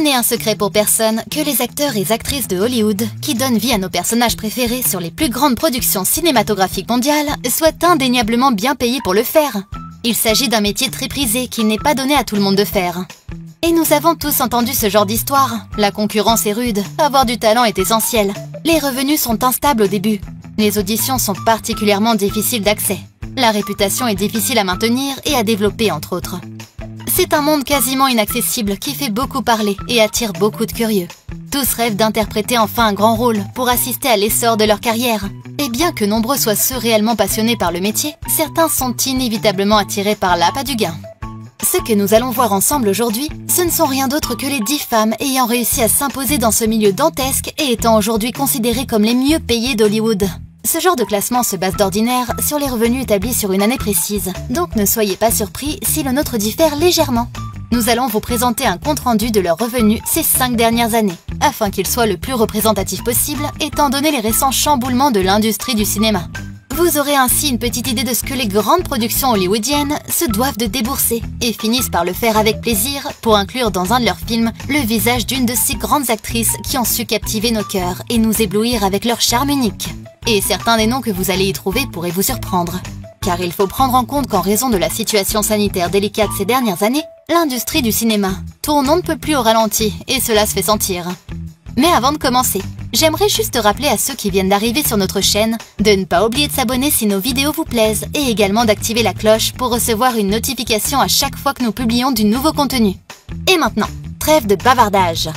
n'est un secret pour personne que les acteurs et actrices de Hollywood, qui donnent vie à nos personnages préférés sur les plus grandes productions cinématographiques mondiales, soient indéniablement bien payés pour le faire. Il s'agit d'un métier très prisé qu'il n'est pas donné à tout le monde de faire. Et nous avons tous entendu ce genre d'histoire. La concurrence est rude, avoir du talent est essentiel. Les revenus sont instables au début. Les auditions sont particulièrement difficiles d'accès. La réputation est difficile à maintenir et à développer, entre autres. C'est un monde quasiment inaccessible qui fait beaucoup parler et attire beaucoup de curieux. Tous rêvent d'interpréter enfin un grand rôle pour assister à l'essor de leur carrière. Et bien que nombreux soient ceux réellement passionnés par le métier, certains sont inévitablement attirés par l'appât du gain. Ce que nous allons voir ensemble aujourd'hui, ce ne sont rien d'autre que les 10 femmes ayant réussi à s'imposer dans ce milieu dantesque et étant aujourd'hui considérées comme les mieux payées d'Hollywood. Ce genre de classement se base d'ordinaire sur les revenus établis sur une année précise, donc ne soyez pas surpris si le nôtre diffère légèrement. Nous allons vous présenter un compte-rendu de leurs revenus ces 5 dernières années, afin qu'il soit le plus représentatif possible étant donné les récents chamboulements de l'industrie du cinéma. Vous aurez ainsi une petite idée de ce que les grandes productions hollywoodiennes se doivent de débourser et finissent par le faire avec plaisir pour inclure dans un de leurs films le visage d'une de ces grandes actrices qui ont su captiver nos cœurs et nous éblouir avec leur charme unique. Et certains des noms que vous allez y trouver pourraient vous surprendre. Car il faut prendre en compte qu'en raison de la situation sanitaire délicate ces dernières années, l'industrie du cinéma tourne on ne peut plus au ralenti et cela se fait sentir. Mais avant de commencer, j'aimerais juste rappeler à ceux qui viennent d'arriver sur notre chaîne de ne pas oublier de s'abonner si nos vidéos vous plaisent et également d'activer la cloche pour recevoir une notification à chaque fois que nous publions du nouveau contenu. Et maintenant, trêve de bavardage.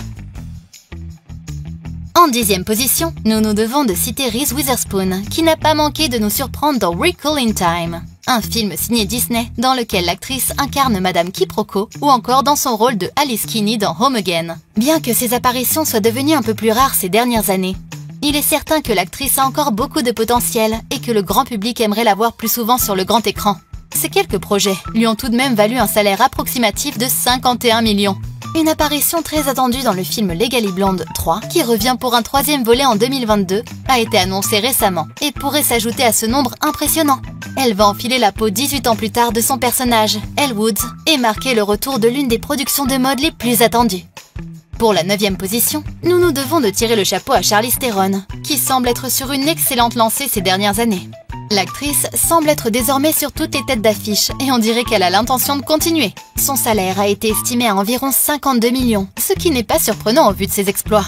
En 10e position, nous nous devons de citer Reese Witherspoon, qui n'a pas manqué de nous surprendre dans Wrinkle in Time, un film signé Disney dans lequel l'actrice incarne Madame Quiproquo ou encore dans son rôle de Alice Kinney dans Home Again. Bien que ses apparitions soient devenues un peu plus rares ces dernières années, il est certain que l'actrice a encore beaucoup de potentiel et que le grand public aimerait la voir plus souvent sur le grand écran. Ces quelques projets lui ont tout de même valu un salaire approximatif de 51 millions. Une apparition très attendue dans le film Legally Blonde 3, qui revient pour un 3e volet en 2022, a été annoncée récemment et pourrait s'ajouter à ce nombre impressionnant. Elle va enfiler la peau 18 ans plus tard de son personnage, Elle Woods, et marquer le retour de l'une des productions de mode les plus attendues. Pour la 9e position, nous nous devons de tirer le chapeau à Charlize Theron, qui semble être sur une excellente lancée ces dernières années. L'actrice semble être désormais sur toutes les têtes d'affiche et on dirait qu'elle a l'intention de continuer. Son salaire a été estimé à environ 52 millions, ce qui n'est pas surprenant au vu de ses exploits.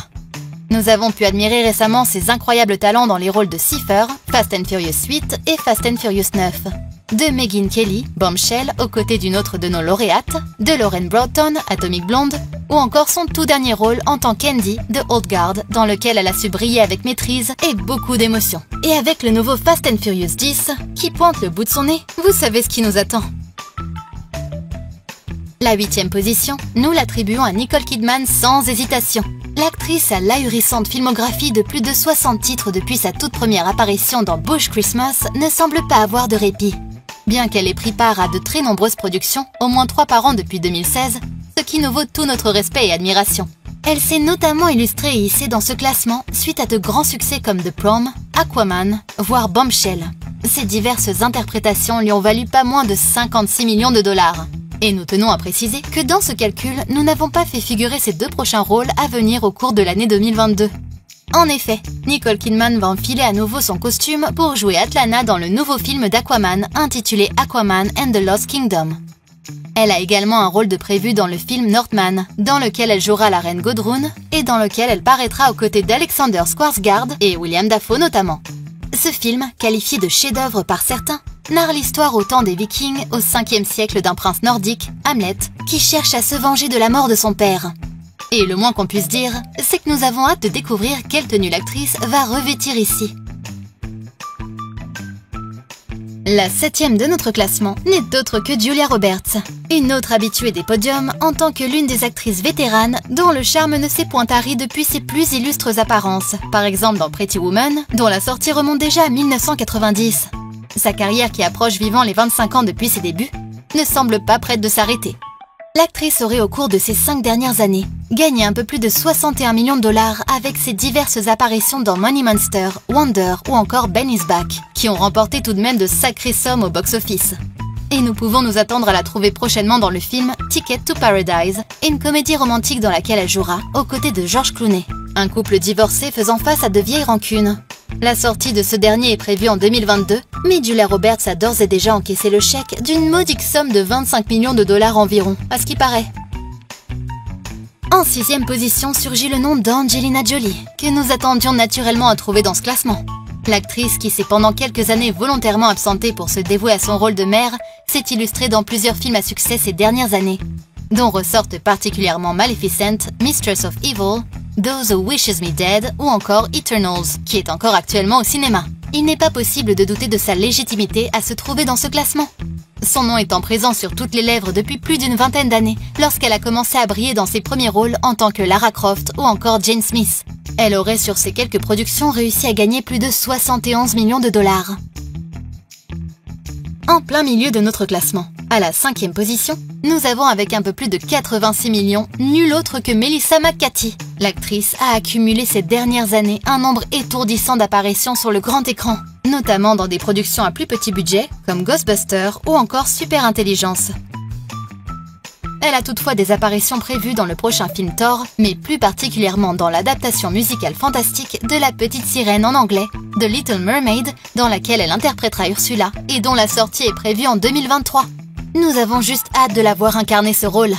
Nous avons pu admirer récemment ses incroyables talents dans les rôles de Cipher, Fast and Furious 8 et Fast and Furious 9, de Megyn Kelly, Bombshell, aux côtés d'une autre de nos lauréates, de Lauren Broughton, Atomic Blonde, ou encore son tout dernier rôle en tant qu'Andy de Old Guard, dans lequel elle a su briller avec maîtrise et beaucoup d'émotion. Et avec le nouveau Fast and Furious 10, qui pointe le bout de son nez, vous savez ce qui nous attend. La 8e position, nous l'attribuons à Nicole Kidman sans hésitation. L'actrice a l'ahurissante filmographie de plus de 60 titres depuis sa toute première apparition dans Bush Christmas ne semble pas avoir de répit. Bien qu'elle ait pris part à de très nombreuses productions, au moins 3 par an depuis 2016, ce qui nous vaut tout notre respect et admiration. Elle s'est notamment illustrée et hissée dans ce classement suite à de grands succès comme The Prom, Aquaman, voire Bombshell. Ces diverses interprétations lui ont valu pas moins de 56 millions de dollars. Et nous tenons à préciser que dans ce calcul, nous n'avons pas fait figurer ses 2 prochains rôles à venir au cours de l'année 2022. En effet, Nicole Kidman va enfiler à nouveau son costume pour jouer Atlana dans le nouveau film d'Aquaman intitulé Aquaman and the Lost Kingdom. Elle a également un rôle de prévu dans le film Northman, dans lequel elle jouera la reine Gudrun et dans lequel elle paraîtra aux côtés d'Alexander Skarsgård et William Dafoe notamment. Ce film, qualifié de chef-d'œuvre par certains, narre l'histoire au temps des Vikings au 5e siècle d'un prince nordique, Hamlet, qui cherche à se venger de la mort de son père. Et le moins qu'on puisse dire, c'est que nous avons hâte de découvrir quelle tenue l'actrice va revêtir ici. La 7e de notre classement n'est autre que Julia Roberts, une autre habituée des podiums en tant que l'une des actrices vétéranes dont le charme ne s'est point tari depuis ses plus illustres apparences, par exemple dans Pretty Woman, dont la sortie remonte déjà à 1990. Sa carrière qui approche vivant les 25 ans depuis ses débuts ne semble pas prête de s'arrêter. L'actrice aurait au cours de ces 5 dernières années gagné un peu plus de 61 millions de dollars avec ses diverses apparitions dans Money Monster, Wonder ou encore Ben is Back, qui ont remporté tout de même de sacrées sommes au box-office. et nous pouvons nous attendre à la trouver prochainement dans le film Ticket to Paradise, une comédie romantique dans laquelle elle jouera aux côtés de George Clooney, un couple divorcé faisant face à de vieilles rancunes. La sortie de ce dernier est prévue en 2022, mais Julia Roberts a d'ores et déjà encaissé le chèque d'une modique somme de 25 millions de dollars environ, à ce qui paraît. En 6e position surgit le nom d'Angelina Jolie, que nous attendions naturellement à trouver dans ce classement. L'actrice qui s'est pendant quelques années volontairement absentée pour se dévouer à son rôle de mère s'est illustrée dans plusieurs films à succès ces dernières années, dont ressortent particulièrement Maleficent, Mistress of Evil, Those Who Wishes Me Dead ou encore Eternals, qui est encore actuellement au cinéma. Il n'est pas possible de douter de sa légitimité à se trouver dans ce classement. Son nom étant présent sur toutes les lèvres depuis plus d'une vingtaine d'années, lorsqu'elle a commencé à briller dans ses premiers rôles en tant que Lara Croft ou encore Jane Smith. Elle aurait sur ces quelques productions réussi à gagner plus de 71 millions de dollars. En plein milieu de notre classement, à la 5e position, nous avons avec un peu plus de 86 millions, nul autre que Melissa McCarthy. L'actrice a accumulé ces dernières années un nombre étourdissant d'apparitions sur le grand écran, notamment dans des productions à plus petit budget, comme Ghostbusters ou encore Super Intelligence. Elle a toutefois des apparitions prévues dans le prochain film Thor, mais plus particulièrement dans l'adaptation musicale fantastique de La Petite Sirène en anglais, The Little Mermaid, dans laquelle elle interprétera Ursula et dont la sortie est prévue en 2023. Nous avons juste hâte de la voir incarner ce rôle.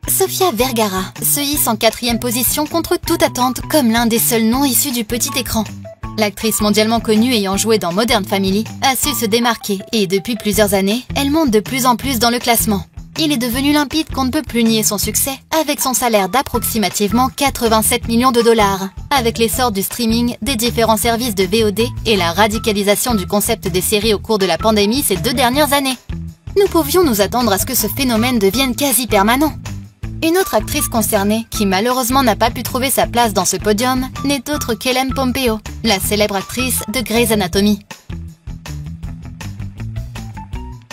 Sofia Vergara se hisse en 4e position contre toute attente comme l'un des seuls noms issus du petit écran. L'actrice mondialement connue ayant joué dans Modern Family a su se démarquer et depuis plusieurs années, elle monte de plus en plus dans le classement. Il est devenu limpide qu'on ne peut plus nier son succès avec son salaire d'approximativement 87 millions de dollars, avec l'essor du streaming, des différents services de VOD et la radicalisation du concept des séries au cours de la pandémie ces 2 dernières années. Nous pouvions nous attendre à ce que ce phénomène devienne quasi permanent. Une autre actrice concernée, qui malheureusement n'a pas pu trouver sa place dans ce podium, n'est autre qu'Ellen Pompeo, la célèbre actrice de Grey's Anatomy.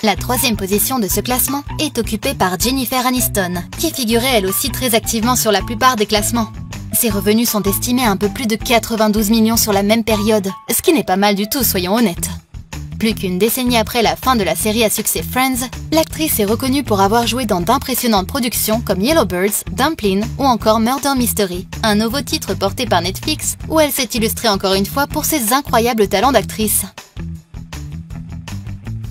La 3e position de ce classement est occupée par Jennifer Aniston, qui figurait elle aussi très activement sur la plupart des classements. Ses revenus sont estimés à un peu plus de 92 millions sur la même période, ce qui n'est pas mal du tout, soyons honnêtes. Plus qu'une décennie après la fin de la série à succès Friends, l'actrice est reconnue pour avoir joué dans d'impressionnantes productions comme Yellowbirds, Dumplin' ou encore Murder Mystery, un nouveau titre porté par Netflix où elle s'est illustrée encore une fois pour ses incroyables talents d'actrice.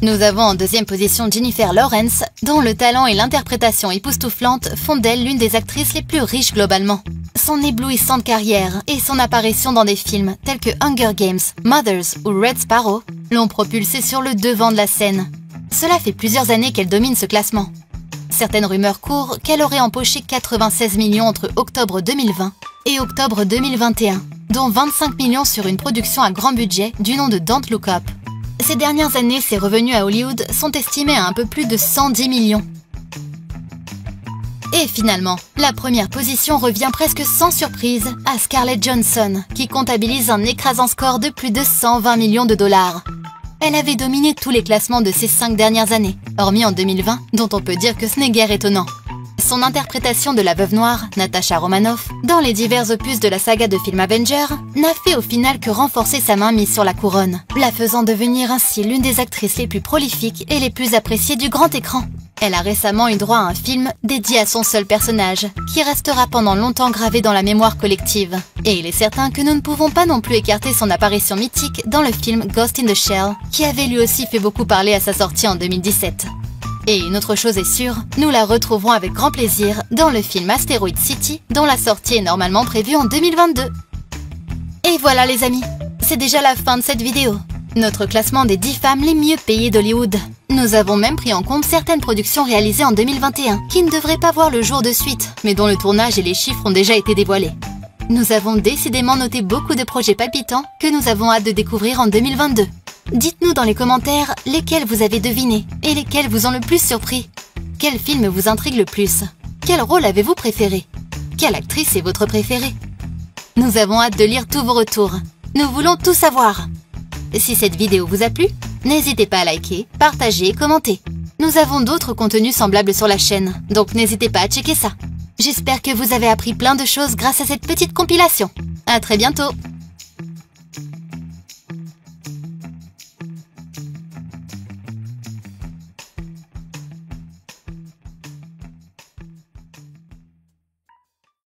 Nous avons en 2e position Jennifer Lawrence, dont le talent et l'interprétation époustouflante font d'elle l'une des actrices les plus riches globalement. Son éblouissante carrière et son apparition dans des films tels que Hunger Games, Mothers ou Red Sparrow l'ont propulsée sur le devant de la scène. Cela fait plusieurs années qu'elle domine ce classement. Certaines rumeurs courent qu'elle aurait empoché 96 millions entre octobre 2020 et octobre 2021, dont 25 millions sur une production à grand budget du nom de Don't Look Up. Ces dernières années, ses revenus à Hollywood sont estimés à un peu plus de 110 millions. Et finalement, la première position revient presque sans surprise à Scarlett Johansson, qui comptabilise un écrasant score de plus de 120 millions de dollars. Elle avait dominé tous les classements de ces 5 dernières années, hormis en 2020, dont on peut dire que ce n'est guère étonnant. Son interprétation de la veuve noire, Natasha Romanoff, dans les divers opus de la saga de films Avengers, n'a fait au final que renforcer sa main mise sur la couronne, la faisant devenir ainsi l'une des actrices les plus prolifiques et les plus appréciées du grand écran. Elle a récemment eu droit à un film dédié à son seul personnage, qui restera pendant longtemps gravé dans la mémoire collective. Et il est certain que nous ne pouvons pas non plus écarter son apparition mythique dans le film Ghost in the Shell, qui avait lui aussi fait beaucoup parler à sa sortie en 2017. Et une autre chose est sûre, nous la retrouverons avec grand plaisir dans le film Asteroid City, dont la sortie est normalement prévue en 2022. Et voilà les amis, c'est déjà la fin de cette vidéo. Notre classement des 10 femmes les mieux payées d'Hollywood. Nous avons même pris en compte certaines productions réalisées en 2021, qui ne devraient pas voir le jour de suite, mais dont le tournage et les chiffres ont déjà été dévoilés. Nous avons décidément noté beaucoup de projets palpitants que nous avons hâte de découvrir en 2022. Dites-nous dans les commentaires lesquels vous avez devinés et lesquels vous ont le plus surpris. Quel film vous intrigue le plus? Quel rôle avez-vous préféré? Quelle actrice est votre préférée? Nous avons hâte de lire tous vos retours. Nous voulons tout savoir. Si cette vidéo vous a plu, n'hésitez pas à liker, partager et commenter. Nous avons d'autres contenus semblables sur la chaîne, donc n'hésitez pas à checker ça. J'espère que vous avez appris plein de choses grâce à cette petite compilation. À très bientôt!